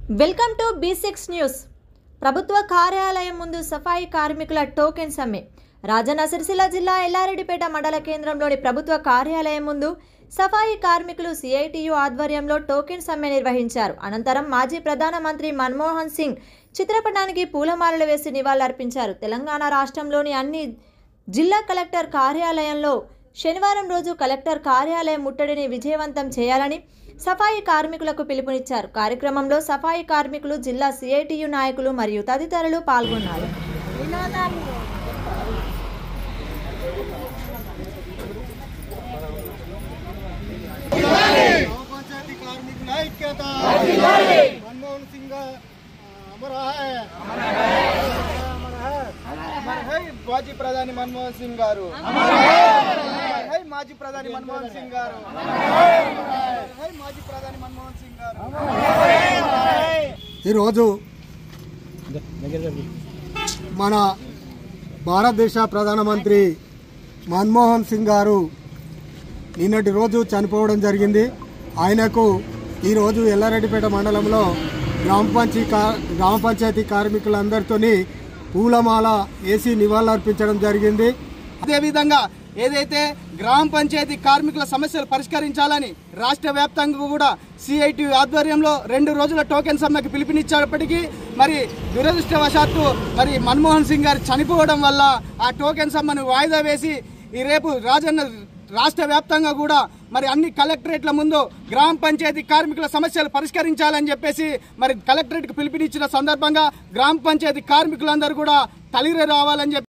Welcome to B6 news. ప్రభుత్వ కార్యాలయం ముందు సఫాయి కార్మికుల టోకెన్ సమ్మె. రాజన్న సిరిసిల్ల జిల్లా ఎల్లారెడ్డిపేట మండల కేంద్రంలోని ప్రభుత్వ కార్యాలయం ముందు సఫాయి కార్మికులు CITU ఆధ్వర్యంలో టోకెన్ సమ్మె నిర్వహించారు. అనంతరం మాజీ ప్రధానమంత్రి మన్మోహన్ సింగ్ చిత్రపటానికి పూలమాలలు వేసి నివాళులర్పించారు. తెలంగాణ రాష్ట్రంలోని అన్ని జిల్లా కలెక్టర్ కార్యాలయంలో శనివారం రోజు కలెక్టర్ కార్యాలయం ముట్టడిని విజయవంతం చేయాలని సఫాయి కార్మికులకు పిలుపునిచ్చారు. కార్యక్రమంలో సఫాయి కార్మికులు, జిల్లా CITU నాయకులు మరియు తదితరులు పాల్గొన్నారు. మాజీ ప్రధాని మన్మోహన్ సింగ్ గారు, మాజీ ప్రధాని మన్మోహన్ సింగ్ గారు, మాజీ ప్రధాని మన్మోహన్ సింగ్ గారు. ఈరోజు మన భారతదేశ ప్రధానమంత్రి మన్మోహన్ సింగ్ గారు నిన్నటి రోజు చనిపోవడం జరిగింది. ఆయనకు ఈరోజు ఎల్లారెడ్డిపేట మండలంలో గ్రామ పంచాయతీ కార్మికులందరితో పూలమాల వేసి నివాళులర్పించడం జరిగింది. అదేవిధంగా ఏదైతే గ్రామ పంచాయతీ కార్మికుల సమస్యలు పరిష్కరించాలని రాష్ట్ర వ్యాప్తంగా కూడా CITU ఆధ్వర్యంలో 2 రోజుల టోకెన్ సమ్మెకి పిలుపునిచ్చేటప్పటికీ మరి దురదృష్టవశాత్తు మరి మన్మోహన్ సింగ్ గారు చనిపోవడం వల్ల ఆ టోకెన్ సమ్మెను వాయిదా వేసి ఈ రేపు రాష్ట్ర వ్యాప్తంగా కూడా మరి అన్ని కలెక్టరేట్ల ముందు గ్రామ పంచాయతీ కార్మికుల సమస్యలు పరిష్కరించాలని చెప్పేసి మరి కలెక్టరేట్కి పిలుపునిచ్చిన సందర్భంగా గ్రామ పంచాయతీ కార్మికులందరూ కూడా తలిరి రావాలని చెప్పి